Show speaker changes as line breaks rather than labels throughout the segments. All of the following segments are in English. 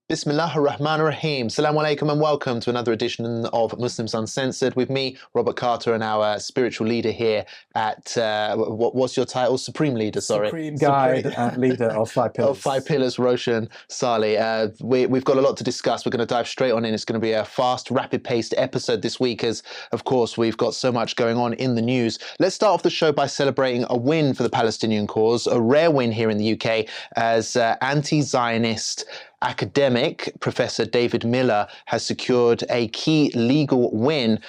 Bismillah ar-Rahman ar-Rahim. Assalamu alaikum and welcome to another edition of Muslims Uncensored with me, Robert Carter, and our spiritual leader here at, what's your title? Supreme Leader, sorry.
Supreme Guide and Leader of Five Pillars.
Of Five Pillars, Roshan Saleh. We've got a lot to discuss. We're going to dive straight on in. It's going to be a fast, rapid-paced episode this week as, of course, we've got so much going on in the news. Let's start off the show by celebrating a win for the Palestinian cause, a rare win here in the UK as anti-Zionist academic Professor David Miller has secured a key legal win,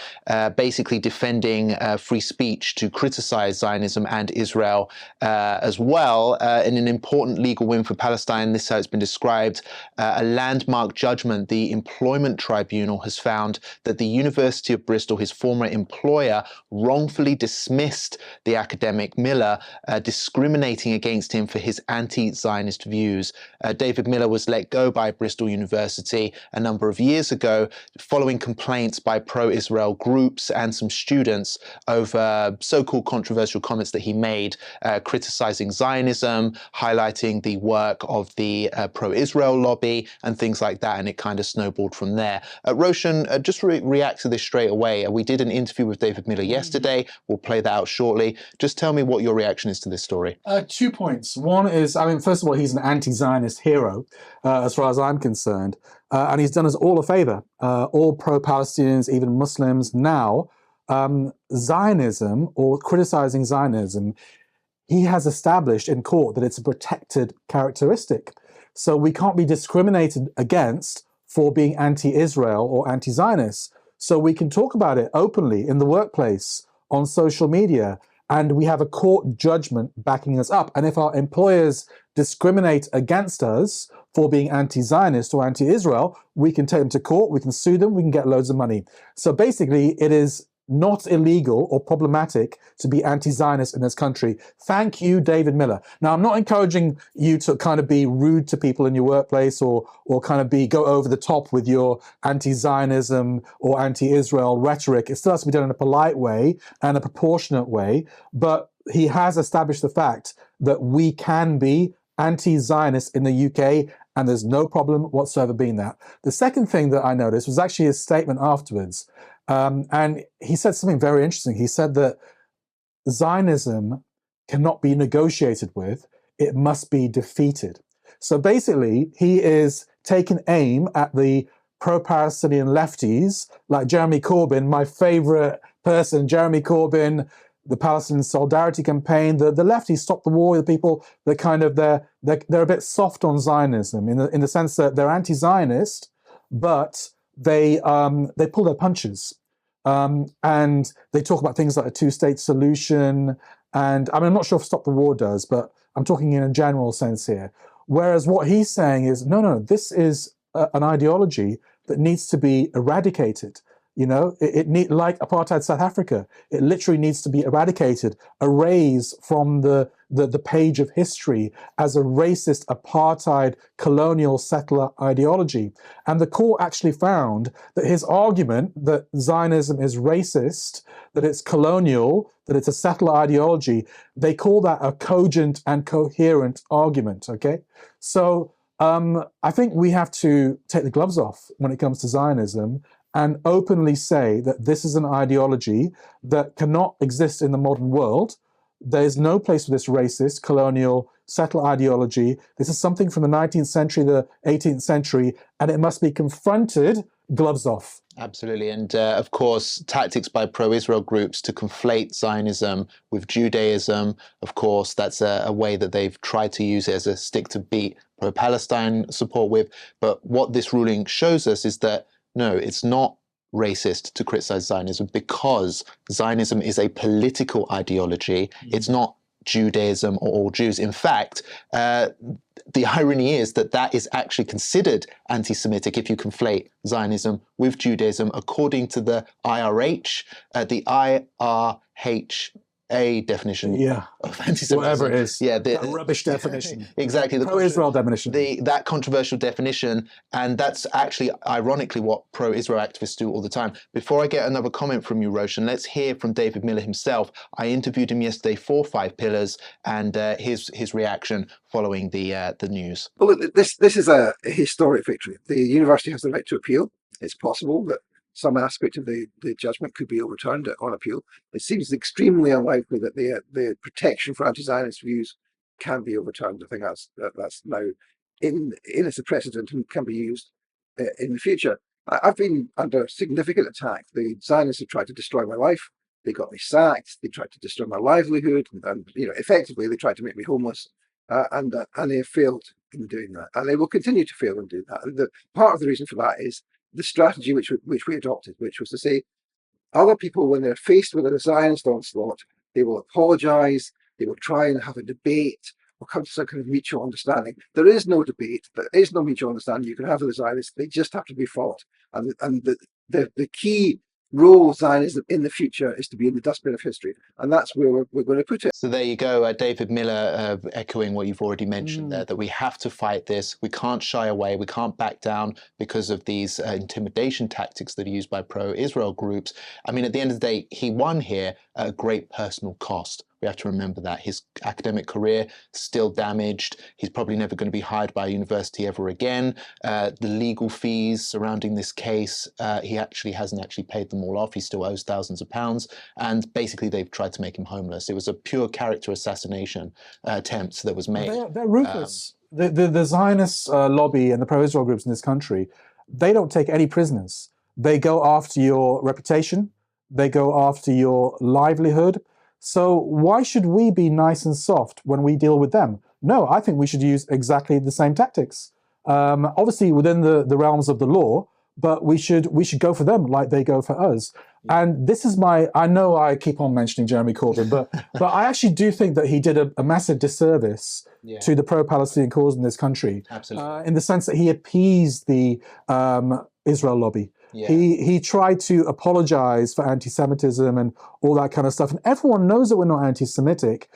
basically defending free speech to criticize Zionism and Israel as well, in an important legal win for Palestine. This is how it's been described. A landmark judgment. The Employment Tribunal has found that the University of Bristol, his former employer, wrongfully dismissed the academic Miller, discriminating against him for his anti-Zionist views. David Miller was let go by Bristol University a number of years ago following complaints by pro-Israel groups and some students over so-called controversial comments that he made, criticizing Zionism, highlighting the work of the pro-Israel lobby and things like that, and it kind of snowballed from there. Roshan, just react to this straight away. We did an interview with David Miller yesterday. We'll play that out shortly. Just tell me what your reaction is to this story.
2 points. One is, first of all, he's an anti-Zionist hero, as far as I'm concerned, and he's done us all a favor, all pro-Palestinians, even Muslims now. Zionism, or criticizing Zionism, he has established in court that it's a protected characteristic. So we can't be discriminated against for being anti-Israel or anti-Zionist. So we can talk about it openly in the workplace, on social media, and we have a court judgment backing us up. And if our employers discriminate against us for being anti-Zionist or anti-Israel, we can take them to court, we can sue them, we can get loads of money. So basically, it is not illegal or problematic to be anti-Zionist in this country. Thank you, David Miller. Now, I'm not encouraging you to kind of be rude to people in your workplace or kind of go over the top with your anti-Zionism or anti-Israel rhetoric. It still has to be done in a polite way and a proportionate way, but he has established the fact that we can be anti-Zionist in the UK, and there's no problem whatsoever being that. The second thing that I noticed was actually his statement afterwards. And he said something very interesting. He said that Zionism cannot be negotiated with, it must be defeated. So basically, he is taking aim at the pro-Palestinian lefties, like Jeremy Corbyn, my favorite person, Jeremy Corbyn, the Palestinian Solidarity Campaign, the lefties, Stop the War, the people that kind of, they're a bit soft on Zionism in the sense that they're anti-Zionist, but they pull their punches. And they talk about things like a two-state solution. And I'm not sure if Stop the War does, but I'm talking in a general sense here. Whereas what he's saying is, no, this is an ideology that needs to be eradicated. You know, like apartheid South Africa, it literally needs to be eradicated, erased from the page of history as a racist apartheid colonial settler ideology. And the court actually found that his argument that Zionism is racist, that it's colonial, that it's a settler ideology, they call that a cogent and coherent argument, okay? So I think we have to take the gloves off when it comes to Zionism and openly say that this is an ideology that cannot exist in the modern world. There's no place for this racist, colonial, settler ideology. This is something from the 19th century, the 18th century, and it must be confronted, gloves off.
Absolutely. And of course, tactics by pro-Israel groups to conflate Zionism with Judaism, of course, that's a way that they've tried to use it as a stick to beat pro-Palestine support with. But what this ruling shows us is that no, it's not racist to criticize Zionism because Zionism is a political ideology. It's not Judaism or all Jews. In fact, the irony is that that is actually considered anti-Semitic if you conflate Zionism with Judaism, according to the IRH. The IRH a definition of anti-Semitism.
Whatever it is.
Yeah,
that rubbish definition.
Exactly.
Pro-Israel definition.
That controversial definition, and that's actually, ironically, what pro-Israel activists do all the time. Before I get another comment from you, Roshan, let's hear from David Miller himself. I interviewed him yesterday for 5 Pillars, and his reaction following the news.
Well, this is a historic victory. The university has the right to appeal. It's possible that some aspect of the judgment could be overturned on appeal. It seems extremely unlikely that the protection for anti-Zionist views can be overturned. I think that's now in as a precedent and can be used in the future. I've been under significant attack. The Zionists have tried to destroy my life. They got me sacked. They tried to destroy my livelihood, and effectively they tried to make me homeless. And they have failed in doing that, and they will continue to fail in doing that. And part of the reason for that is the strategy which we adopted, which was to say, other people, when they're faced with a Zionist onslaught, they will apologize, they will try and have a debate, or come to some kind of mutual understanding. There is no debate, there is no mutual understanding you can have with the Zionists. They just have to be fought. And the key role of Zionism in the future is to be in the dustbin of history, and that's where we're going to put it.
So there you go, David Miller, echoing what you've already mentioned there, that we have to fight this. We can't shy away. We can't back down because of these intimidation tactics that are used by pro-Israel groups. I mean, at the end of the day, he won here at a great personal cost. We have to remember that. His academic career still damaged. He's probably never going to be hired by a university ever again. The legal fees surrounding this case, he hasn't actually paid them all off. He still owes thousands of pounds. And basically, they've tried to make him homeless. It was a pure character assassination attempt that was made.
They're ruthless. The Zionist lobby and the pro-Israel groups in this country, they don't take any prisoners. They go after your reputation. They go after your livelihood. So why should we be nice and soft when we deal with them? No, I think we should use exactly the same tactics. Obviously within the realms of the law, but we should go for them like they go for us. And this is I know I keep on mentioning Jeremy Corbyn, but I actually do think that he did a massive disservice to the pro-Palestinian cause in this country.
Absolutely.
In the sense that he appeased the Israel lobby. Yeah. He tried to apologize for anti-Semitism and all that kind of stuff. And everyone knows that we're not anti-Semitic.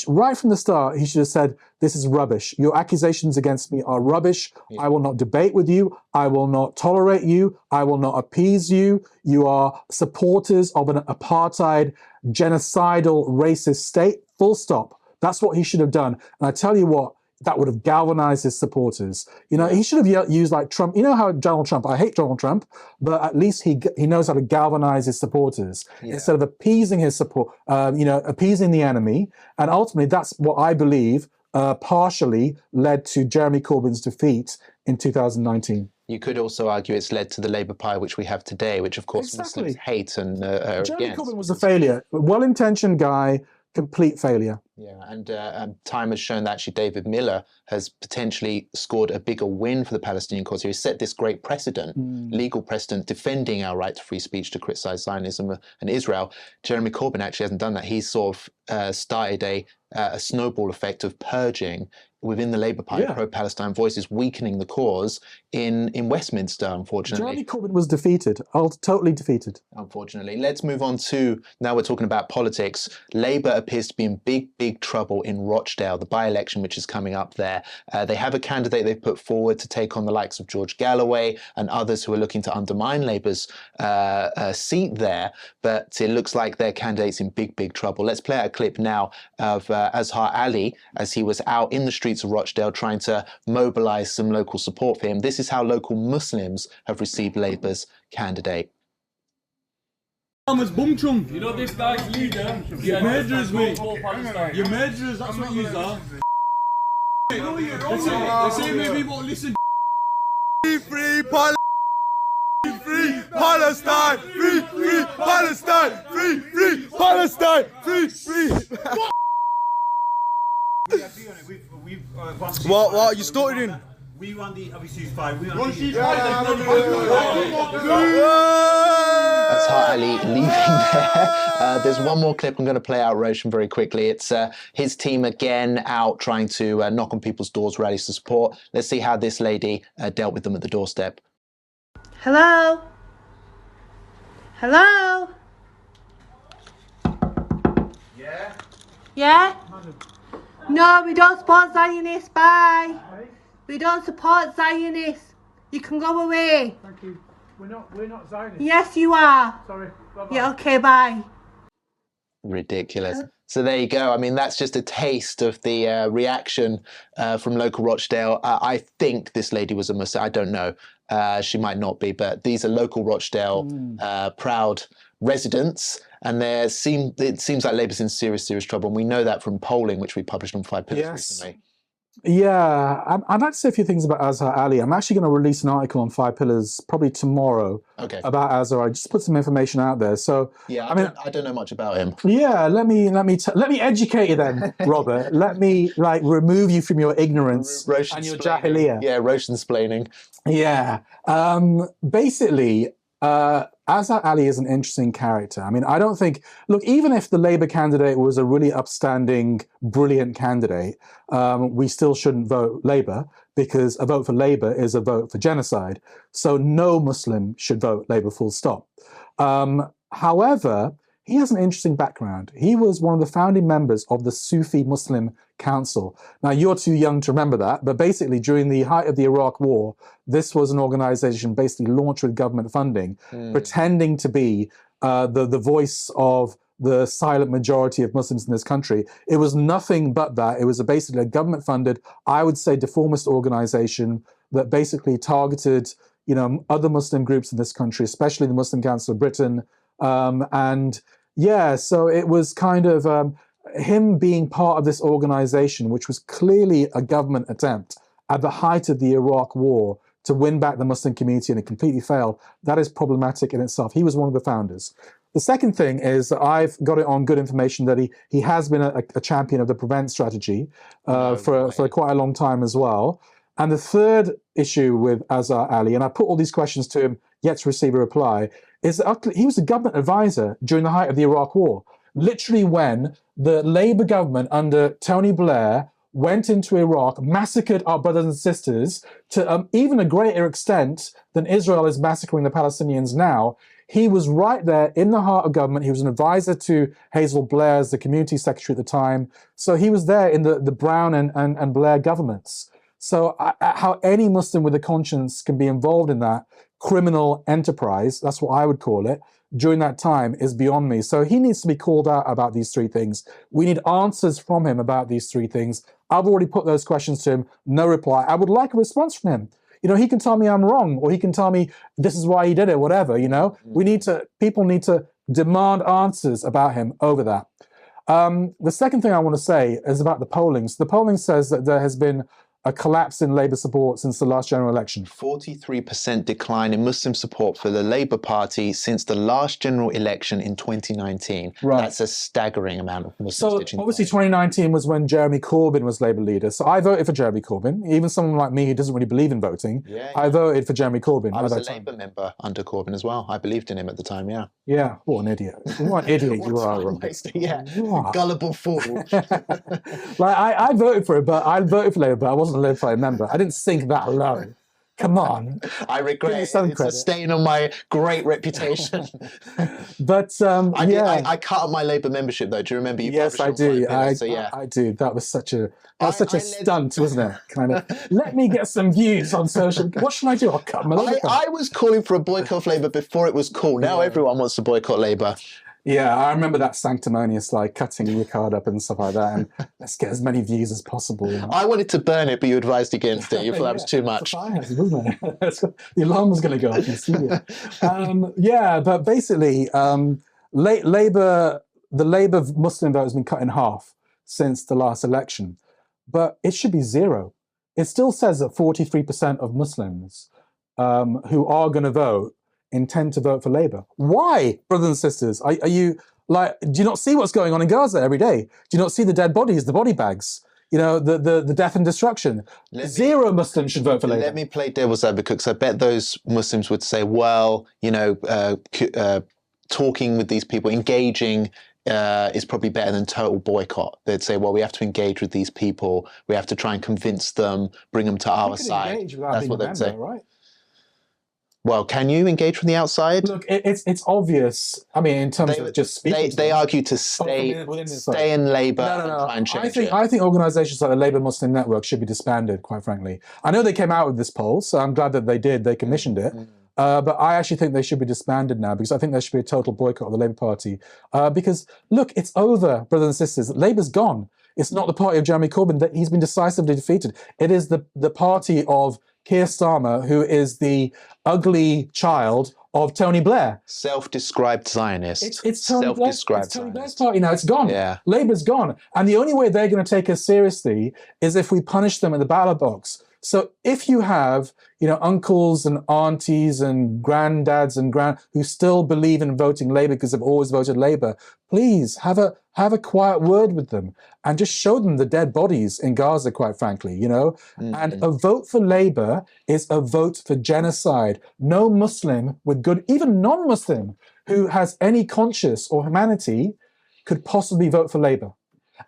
Right from the start, he should have said, this is rubbish. Your accusations against me are rubbish. Yeah. I will not debate with you. I will not tolerate you. I will not appease you. You are supporters of an apartheid, genocidal, racist state. Full stop. That's what he should have done. And I tell you what, that would have galvanized his supporters. He should have used like Trump. You know how Donald Trump, I hate Donald Trump, but at least he knows how to galvanize his supporters instead of appeasing his appeasing the enemy. And ultimately, that's what I believe partially led to Jeremy Corbyn's defeat in 2019.
You could also argue it's led to the Labour Party which we have today, which of course Muslims hate and are
Jeremy
against.
Corbyn was a failure. Well-intentioned guy, complete failure.
Yeah, and time has shown that actually David Miller has potentially scored a bigger win for the Palestinian cause. He set this great precedent, legal precedent, defending our right to free speech to criticize Zionism and Israel. Jeremy Corbyn actually hasn't done that. He's sort of started a snowball effect of purging within the Labour Party, pro-Palestine voices, weakening the cause in Westminster, unfortunately.
Jeremy Corbyn was defeated, totally defeated.
Unfortunately. Let's move on to, now we're talking about politics. Labour appears to be in big trouble in Rochdale, the by-election which is coming up there. They have a candidate they've put forward to take on the likes of George Galloway and others who are looking to undermine Labour's seat there, but it looks like their candidate's in big trouble. Let's play out a clip now of Azhar Ali as he was out in the streets of Rochdale trying to mobilise some local support for him. This is how local Muslims have received Labour's candidate.
You know this guy's leader? Your murderers, mate. Your murderers, that's what you are. They say maybe won't listen. Free Palestine! Free Palestine! Free Palestine! Free Palestine! Free! What? You started in?
We want the obviously fine. We
That's Azhar Ali leaving there. There's one more clip I'm going to play out, Roshan, very quickly. It's his team again out trying to knock on people's doors, rallies to support. Let's see how this lady dealt with them at the doorstep.
Hello? Hello?
Yeah,
Yeah? No, we don't support Zionists. Bye. We don't support Zionists. You can go away.
Thank you. We're not Zionists.
Yes, you are.
Sorry. Bye-bye.
Yeah, okay, bye.
Ridiculous. So there you go. I mean, that's just a taste of the reaction from local Rochdale. I think this lady was a Muslim. I don't know. She might not be, but these are local Rochdale proud residents, and it seems like Labour's in serious trouble. And we know that from polling, which we published on 5 Pillars recently.
Yeah, I'd like to say a few things about Azhar Ali. I'm actually going to release an article on 5 Pillars probably tomorrow about Azhar. I just put some information out there. So
yeah, I don't know much about him.
Yeah, let me educate you then, Robert. Let me remove you from your ignorance and your jahiliyyah.
Yeah, Roshan-splaining.
Yeah, basically. Azhar Ali is an interesting character. I mean, I don't think, look, even if the Labour candidate was a really upstanding, brilliant candidate, we still shouldn't vote Labour, because a vote for Labour is a vote for genocide. So no Muslim should vote Labour, full stop. However, he has an interesting background. He was one of the founding members of the Sufi Muslim Council. Now, you're too young to remember that, but basically during the height of the Iraq War, this was an organization basically launched with government funding, pretending to be the voice of the silent majority of Muslims in this country. It was nothing but that. It was basically a government-funded, I would say, deformist organization that basically targeted, other Muslim groups in this country, especially the Muslim Council of Britain. And yeah, so it was kind of him being part of this organization, which was clearly a government attempt at the height of the Iraq War to win back the Muslim community, and it completely failed. That is problematic in itself. He was one of the founders. The second thing is that I've got it on good information that he has been a champion of the prevent strategy for quite a long time as well. And the third issue with Azhar Ali, and I put all these questions to him, yet to receive a reply, is that he was a government advisor during the height of the Iraq War. Literally when the Labour government under Tony Blair went into Iraq, massacred our brothers and sisters to even a greater extent than Israel is massacring the Palestinians now. He was right there in the heart of government. He was an advisor to Hazel Blair as the community secretary at the time. So he was there in the Brown and Blair governments. So how any Muslim with a conscience can be involved in that criminal enterprise, that's what I would call it, during that time is beyond me. So he needs to be called out about these three things. We need answers from him about these three things. I've already put those questions to him, no reply. I would like a response from him. He can tell me I'm wrong, or he can tell me this is why he did it, whatever, people need to demand answers about him over that. The second thing I want to say is about the polling. So the polling says that there has been a collapse in Labour support since the last general election.
43% decline in Muslim support for the Labour Party since the last general election in 2019.
Right.
That's a staggering amount of Muslims.
So obviously 2019 was when Jeremy Corbyn was Labour leader. So I voted for Jeremy Corbyn. Even someone like me who doesn't really believe in voting, I voted for Jeremy Corbyn.
I was a Labour member under Corbyn as well. I believed in him at the time, yeah.
Yeah, what an idiot. What an idiot you are, Robert.
Yeah, gullible fool.
I voted for it, but I voted for Labour, but I wasn't a Labour Party member. I didn't sink that low. Come on.
I regret it. It's a stain on my great reputation.
But
I cut up my Labour membership though. Do you remember?
Yes, I do. I do. That was such a stunt, wasn't it? Kind of. Let me get some views on social. What should I do? I'll cut my Labour.
I was calling for a boycott of Labour before it was cool. Now everyone wants to boycott Labour.
Yeah, I remember that sanctimonious, cutting your card up and stuff like that, and let's get as many views as possible.
I wanted to burn it, but you advised against it. You thought that was too much.
Wasn't it? The alarm was going to go off in the studio. Yeah, but basically, the Labour Muslim vote has been cut in half since the last election, but it should be zero. It still says that 43% of Muslims who are going to vote intend to vote for Labour. Why, brothers and sisters? Are you do you not see what's going on in Gaza every day? Do you not see the dead bodies, the body bags? The death and destruction. Zero Muslims should vote for Labour.
Let me play devil's advocate, because I bet those Muslims would say, well, talking with these people, engaging is probably better than total boycott. They'd say, well, we have to engage with these people. We have to try and convince them, bring them to our side.
That's
what they'd say.
Right?
Well, can you engage from the outside?
Look, it's obvious. I mean, in terms of just speaking,
They argue to
within this side.
stay in Labour
No.
and try and change it.
I think organisations like the Labour Muslim Network should be disbanded. Quite frankly, I know they came out with this poll, so I'm glad that they did. They commissioned it, but I actually think they should be disbanded now because I think there should be a total boycott of the Labour Party. Because look, it's over, brothers and sisters. Labour's gone. It's not the party of Jeremy Corbyn. He's been decisively defeated. It is the party of Keir Starmer, who is the ugly child of Tony Blair.
Self-described Zionist.
It's Tony Blair's party now. It's gone.
Yeah.
Labour's gone. And the only way they're going to take us seriously is if we punish them in the ballot box. So if you have, uncles and aunties and granddads and who still believe in voting Labour because they've always voted Labour, please have a quiet word with them and just show them the dead bodies in Gaza, quite frankly, And a vote for Labour is a vote for genocide. No Muslim with good, even non-Muslim, who has any conscience or humanity could possibly vote for Labour.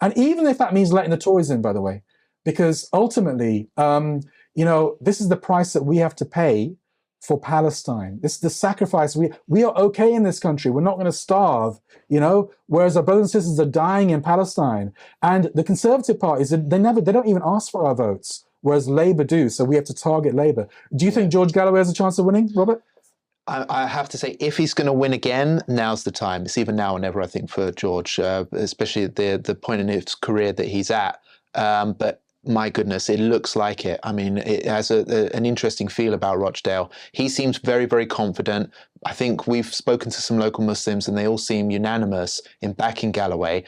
And even if that means letting the Tories in, by the way, because ultimately, this is the price that we have to pay for Palestine. This is the sacrifice. We are okay in this country. We're not going to starve, whereas our brothers and sisters are dying in Palestine. And the Conservative parties, they don't even ask for our votes, whereas Labour do. So we have to target Labour. Do you think George Galloway has a chance of winning, Robert?
I have to say, if he's going to win again, now's the time. It's either now or never, I think, for George, especially at the point in his career that he's at. But my goodness, it looks like it. I mean, it has an interesting feel about Rochdale. He seems very, very confident. I think we've spoken to some local Muslims and they all seem unanimous in backing Galloway.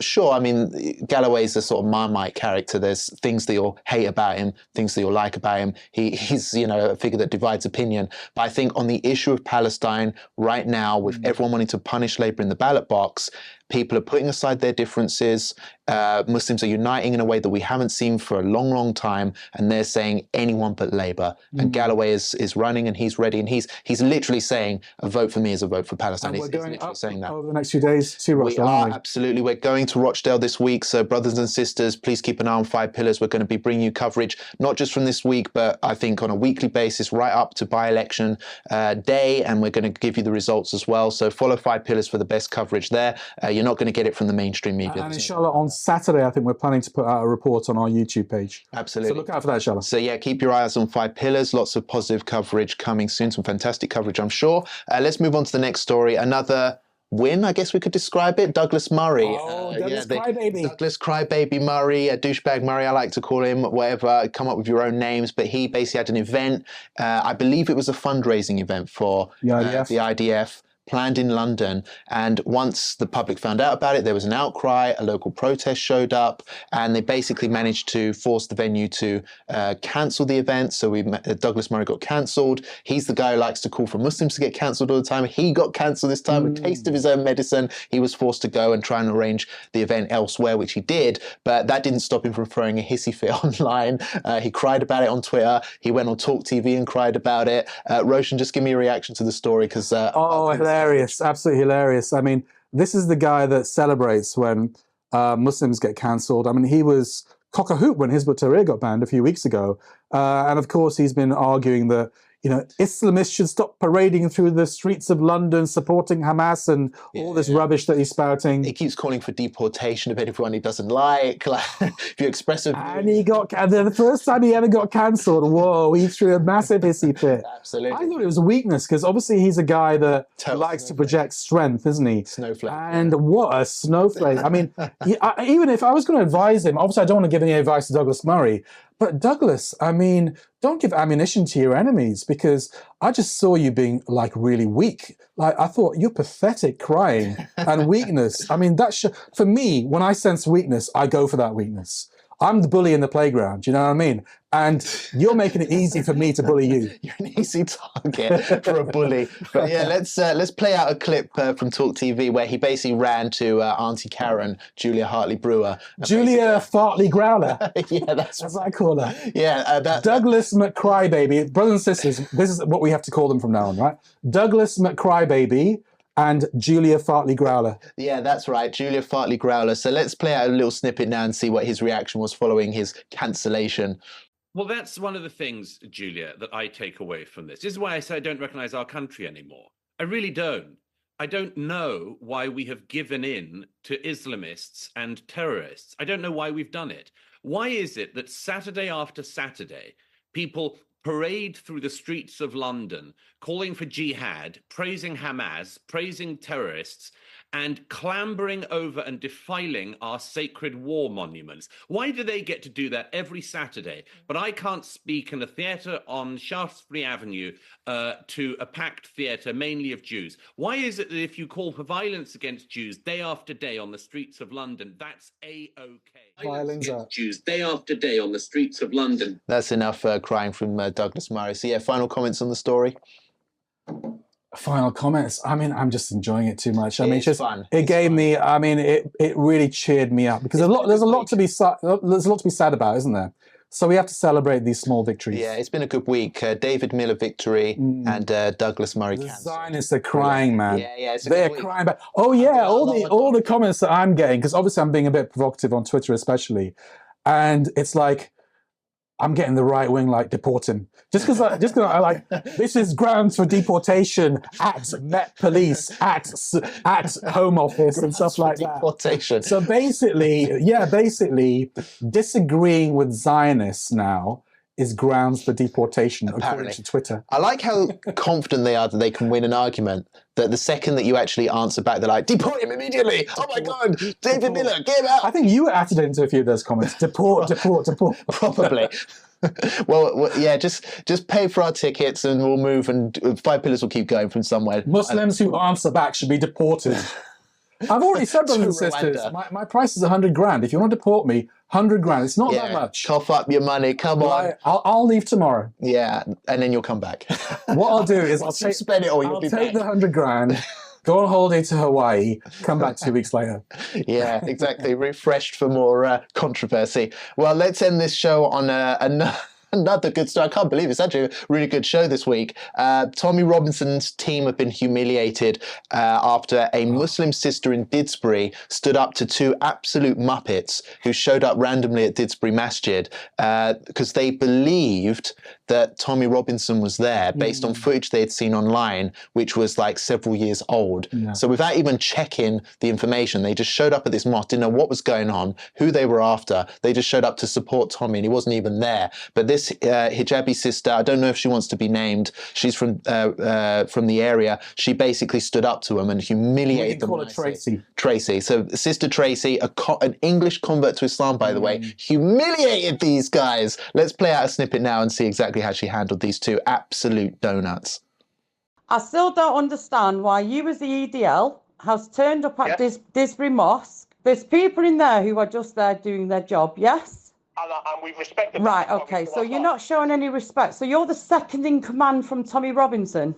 Sure, I mean, Galloway's a sort of Marmite character. There's things that you'll hate about him, things that you'll like about him. He's, a figure that divides opinion. But I think on the issue of Palestine right now, with everyone wanting to punish Labour in the ballot box, people are putting aside their differences. Muslims are uniting in a way that we haven't seen for a long, long time. And they're saying anyone but Labour. And Galloway is running and he's ready. And he's literally saying a vote for me is a vote for Palestine.
And
he's literally saying that.
Over the next few days to Rochdale, aren't we?
Absolutely. We're going to Rochdale this week. So brothers and sisters, please keep an eye on 5 Pillars. We're going to be bringing you coverage, not just from this week, but I think on a weekly basis, right up to by-election day. And we're going to give you the results as well. So follow 5 Pillars for the best coverage there. You're not going to get it from the mainstream media.
And inshallah, on Saturday, I think we're planning to put out a report on our YouTube page.
Absolutely.
So look out for that, inshallah.
So yeah, keep your eyes on 5 Pillars. Lots of positive coverage coming soon. Some fantastic coverage, I'm sure. Let's move on to the next story. Another win, I guess we could describe it. Douglas Murray.
Douglas Crybaby.
Douglas Crybaby Murray, douchebag Murray, I like to call him, whatever. Come up with your own names. But he basically had an event. I believe it was a fundraising event for the IDF. Planned in London, and once the public found out about it, there was an outcry, a local protest showed up, and they basically managed to force the venue to cancel the event. So Douglas Murray got cancelled. He's the guy who likes to call for Muslims to get cancelled all the time. He got cancelled this time, a taste of his own medicine. He was forced to go and try and arrange the event elsewhere, which he did, but that didn't stop him from throwing a hissy fit online. He cried about it on Twitter. He went on Talk TV and cried about it. Roshan, just give me a reaction to the story, because
hilarious, absolutely hilarious. I mean, this is the guy that celebrates when Muslims get cancelled. I mean, he was cock a hoop when Hizb ut-Tahrir got banned a few weeks ago. And of course, he's been arguing that, Islamists should stop parading through the streets of London supporting Hamas and all this rubbish that he's spouting.
He keeps calling for deportation of everyone he doesn't like. If you express a view.
And the first time he ever got cancelled, whoa, he threw a massive hissy fit.
Absolutely.
I thought it was a weakness, because obviously he's a guy that likes to project strength, isn't he?
Snowflake.
And what a snowflake. I mean, even if I was going to advise him, obviously I don't want to give any advice to Douglas Murray, but Douglas, I mean, don't give ammunition to your enemies, because I just saw you being really weak. I thought you're pathetic, crying and weakness. I mean, for me, when I sense weakness, I go for that weakness. I'm the bully in the playground, you know what I mean? And you're making it easy for me to bully you.
You're an easy target for a bully. But yeah, let's play out a clip from Talk TV where he basically ran to Auntie Karen, Julia Hartley-Brewer.
Julia Fartley Growler.
Yeah, that's
what I call her.
Yeah,
Douglas McCrybaby. Brothers and sisters, this is what we have to call them from now on, right? Douglas McCrybaby and Julia Fartley Growler.
Yeah, that's right, Julia Fartley Growler. So let's play out a little snippet now and see what his reaction was following his cancellation.
Well, that's one of the things, Julia, that I take away from this. This is why I say I don't recognize our country anymore. I really don't. I don't know why we have given in to Islamists and terrorists. I don't know why we've done it. Why is it that Saturday after Saturday, people parade through the streets of London calling for jihad, praising Hamas, praising terrorists, and clambering over and defiling our sacred war monuments? Why do they get to do that every Saturday, but I can't speak in a theatre on Shaftesbury Avenue to a packed theatre, mainly of Jews? Why is it that if you call for violence against Jews day after day on the streets of London, that's A-OK?
Violence against
Jews day after day on the streets of London.
That's enough crying from Douglas Murray. So yeah, final comments on the story?
Final comments. I mean, I'm just enjoying it too much. I mean,
It's
just
fun.
it
It's
gave
fun.
me. I mean, it really cheered me up because there's a lot to be sad about, isn't there? So we have to celebrate these small victories.
Yeah, it's been a good week. David Miller victory and Douglas Murray
The
cancelled.
Zionists are crying, man.
Yeah, it's a
They're
good week.
crying back. Oh yeah,
got a
all
lot
the comments that I'm getting, because obviously I'm being a bit provocative on Twitter especially, and it's like I'm getting the right wing like deport him. Just because I like this is grounds for deportation at Met Police, at Home Office and stuff like that.
Deportation.
So basically, disagreeing with Zionists now is grounds for deportation, according to Twitter.
I like how confident they are that they can win an argument, that the second that you actually answer back, they're like, deport him immediately. Oh my God, David Miller, get him out.
I think you were added into a few of those comments. Deport.
Probably. well, yeah, just pay for our tickets and we'll move, and Five Pillars will keep going from somewhere.
Muslims who answer back should be deported. I've already said, brothers and sisters, my price is 100 grand. If you want to deport me, 100 grand. It's not that much.
Cough up your money. Come on.
I'll leave tomorrow.
Yeah, and then you'll come back.
What I'll do is I'll
spend it all. You'll be
take
back.
the 100 grand, go on holiday to Hawaii, come back 2 weeks later.
Yeah, exactly. Refreshed for more controversy. Well, let's end this show on another good story. I can't believe it's actually a really good show this week. Tommy Robinson's team have been humiliated after a Muslim sister in Didsbury stood up to two absolute muppets who showed up randomly at Didsbury Masjid because they believed that Tommy Robinson was there based on footage they had seen online, which was like several years old.
Yeah.
So without even checking the information, they just showed up at this mosque, didn't know what was going on, who they were after. They just showed up to support Tommy and he wasn't even there. But this hijabi sister, I don't know if she wants to be named, she's from the area, she basically stood up to them and humiliated them.
We can call her Tracy.
Tracy. So Sister Tracy, an English convert to Islam, by the way, humiliated these guys. Let's play out a snippet now and see exactly how she handled these two absolute donuts.
I still don't understand why you as the EDL has turned up at Didsbury Mosque. There's people in there who are just there doing their job, yes?
And we've respected
Right,
that.
okay, so you're not showing any respect. So you're the second in command from Tommy Robinson?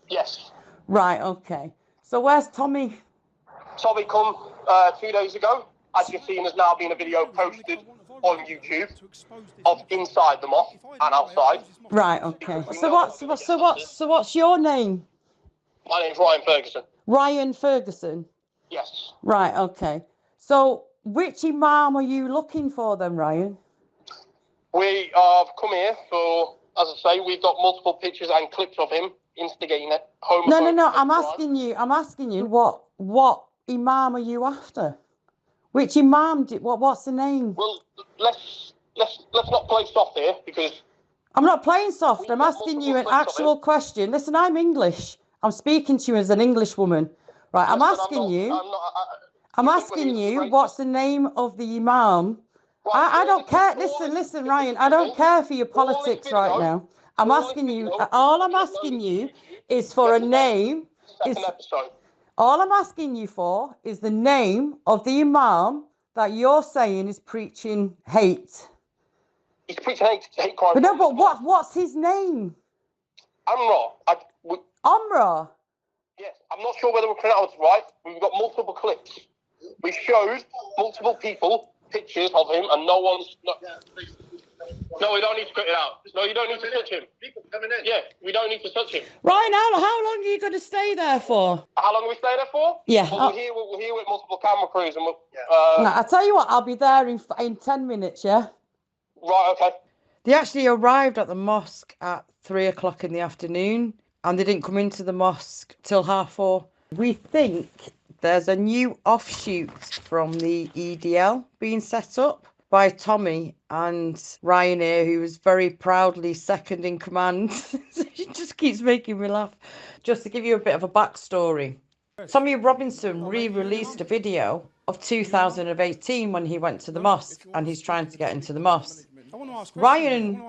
Yes.
Right, okay. So where's Tommy?
Tommy come 2 days ago. As you've seen, there's now been a video posted on YouTube of inside the mosque and outside.
Right, okay. So what's your name?
My name's Ryan Ferguson.
Ryan Ferguson?
Yes.
Right, okay. So which imam are you looking for then, Ryan?
We have come here for, as I say, we've got multiple pictures and clips of him instigating it.
No. I'm asking you. What imam are you after? Which imam? What's the name?
Well, let's not play soft here because
I'm not playing soft. I'm asking you an actual question. Listen, I'm English. I'm speaking to you as an English woman, right? I'm asking you. What's the name of the imam? I don't care. Listen, Ryan. I don't care for your politics right now. I'm asking you. All I'm asking you is for a name. All I'm asking you for is the name of the imam that you're saying is preaching hate.
He's preaching hate crime.
But no, but what's his name?
Amra.
Amra?
Yes, I'm not sure whether we're pronounced it right. We've got multiple clips. We showed multiple people pictures of him, and no one's. No, we don't need to cut it out. No, you don't need to touch him. People coming in. Yeah, we don't need to touch him.
Ryan, how long are you going to stay there for?
How long are we stay there for?
Yeah.
Well, we're here with multiple camera crews, and
no, I'll tell you what. I'll be there in 10 minutes. Yeah.
Right. Okay.
They actually arrived at the mosque at 3 o'clock in the afternoon, and they didn't come into the mosque till 4:30. We think there's a new offshoot from the EDL being set up by Tommy and Ryan here, who was very proudly second in command. It just keeps making me laugh. Just to give you a bit of a backstory, Tommy Robinson re-released a video of 2018 when he went to the mosque and he's trying to get into the mosque. Ryan,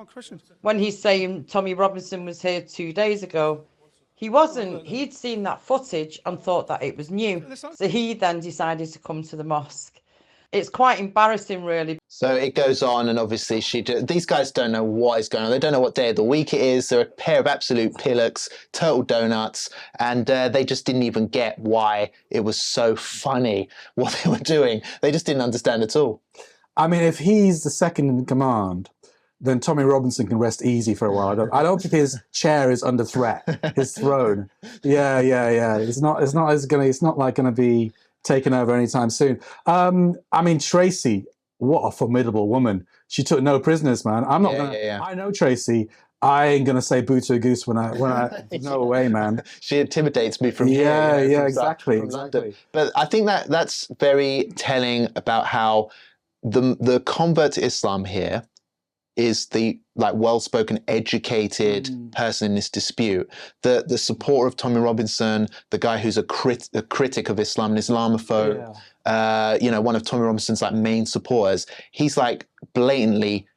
when he's saying Tommy Robinson was here 2 days ago, he wasn't. He'd seen that footage and thought that it was new. So he then decided to come to the mosque. It's quite embarrassing, really.
So it goes on, and obviously these guys don't know what is going on. They don't know what day of the week it is. They're a pair of absolute pillocks, turtle donuts, and they just didn't even get why it was so funny what they were doing. They just didn't understand at all.
I mean, if he's the second in command, then Tommy Robinson can rest easy for a while. I don't think his chair is under threat. His throne. Yeah. It's not like gonna be taken over anytime soon. I mean, Tracy, what a formidable woman. She took no prisoners, man. I'm not gonna. I know Tracy. I ain't gonna say boo to a goose when I no way, man.
She intimidates me from here.
Yeah, exactly.
London. But I think that's very telling about how the convert to Islam here is the well-spoken, educated person in this dispute. The supporter of Tommy Robinson, the guy who's a critic of Islam, an Islamophobe, one of Tommy Robinson's main supporters. He's blatantly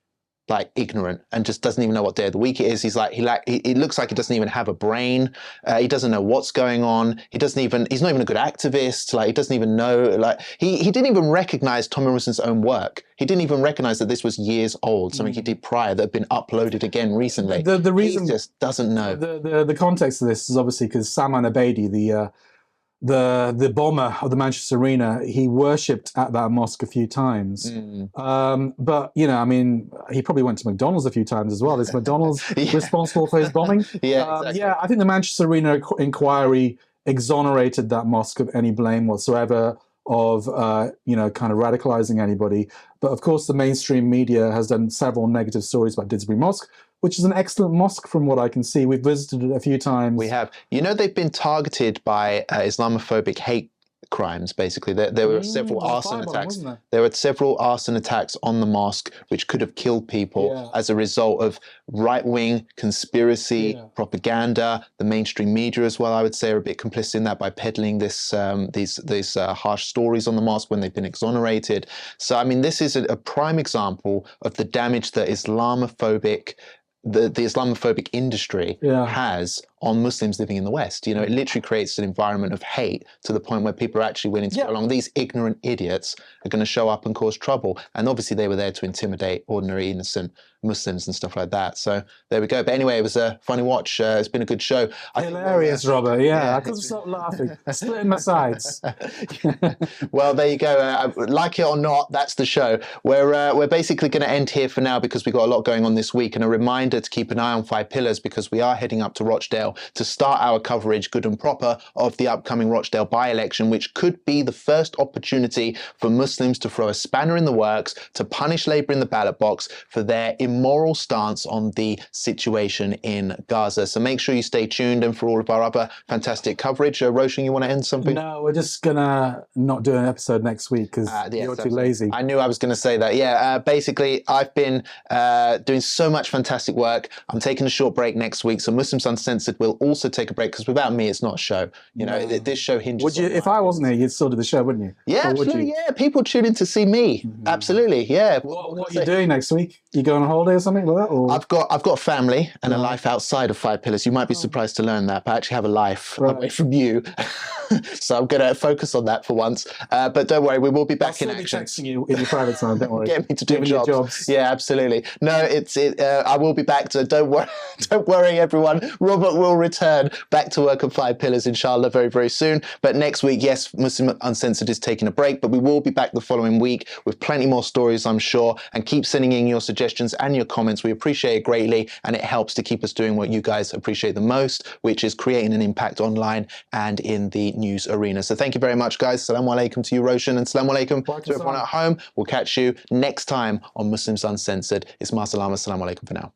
ignorant and just doesn't even know what day of the week it is. He's he looks like he doesn't even have a brain. He doesn't know what's going on. He's not even a good activist. He doesn't even know, he didn't even recognize Tommy Robinson's own work. He didn't even recognize that this was years old, something he did prior that had been uploaded again recently.
The reason
he just doesn't know.
The context of this is obviously because Salman Abedi, the bomber of the Manchester Arena, he worshipped at that mosque a few times. But, I mean, he probably went to McDonald's a few times as well. Is McDonald's responsible for his bombing?
Exactly.
Yeah, I think the Manchester Arena inquiry exonerated that mosque of any blame whatsoever of, kind of radicalizing anybody. But of course, the mainstream media has done several negative stories about Didsbury Mosque, which is an excellent mosque from what I can see. We've visited it a few times.
We have. They've been targeted by Islamophobic hate crimes, basically. There were several arson attacks. There were several arson attacks on the mosque, which could have killed people as a result of right-wing conspiracy, propaganda. The mainstream media as well, I would say, are a bit complicit in that by peddling these harsh stories on the mosque when they've been exonerated. So, I mean, this is a prime example of the damage that the Islamophobic industry has on Muslims living in the West. It literally creates an environment of hate to the point where people are actually willing to go along. These ignorant idiots are going to show up and cause trouble. And obviously they were there to intimidate ordinary innocent Muslims and stuff like that. So there we go. But anyway, it was a funny watch. It's been a good show.
Hilarious, Robert. Yeah, I couldn't stop laughing. Splitting my sides.
Well, there you go. Like it or not, that's the show. We're basically going to end here for now because we've got a lot going on this week. And a reminder to keep an eye on 5 Pillars because we are heading up to Rochdale to start our coverage, good and proper, of the upcoming Rochdale by-election, which could be the first opportunity for Muslims to throw a spanner in the works, to punish Labour in the ballot box for their immoral stance on the situation in Gaza. So make sure you stay tuned, and for all of our other fantastic coverage. Roshan, you want to end something?
No, we're just going to not do an episode next week because you're too lazy.
I knew I was going to say that. Yeah, basically, I've been doing so much fantastic work. I'm taking a short break next week, so Muslims Uncensored will also take a break because without me, it's not a show. This show hinges.
Would you, if I wasn't here, you'd still do the show, wouldn't you?
Yeah, absolutely. Yeah, people tune in to see me. Absolutely. Yeah.
What are you doing next week? You going on holiday or something like that? Or?
I've got a family and a life outside of 5 Pillars. You might be surprised to learn that, but I actually have a life away from you. So I'm going to focus on that for once. But don't worry, we will be back in action.
I'll still be texting you in your private time. Don't worry.
Get me to do jobs. Yeah, absolutely. No, I will be back. So don't worry. Don't worry, everyone. Robert will return back to work on 5 Pillars, inshallah, very, very soon. But next week, yes, Muslim Uncensored is taking a break, but we will be back the following week with plenty more stories, I'm sure. And keep sending in your suggestions and and your comments. We appreciate it greatly, and it helps to keep us doing what you guys appreciate the most, which is creating an impact online and in the news arena. So thank you very much, guys. Assalamu alaikum to you, Roshan, and assalamu alaikum to everyone at home. We'll catch you next time on Muslims Uncensored. It's Ma Salama. Assalamu alaikum for now.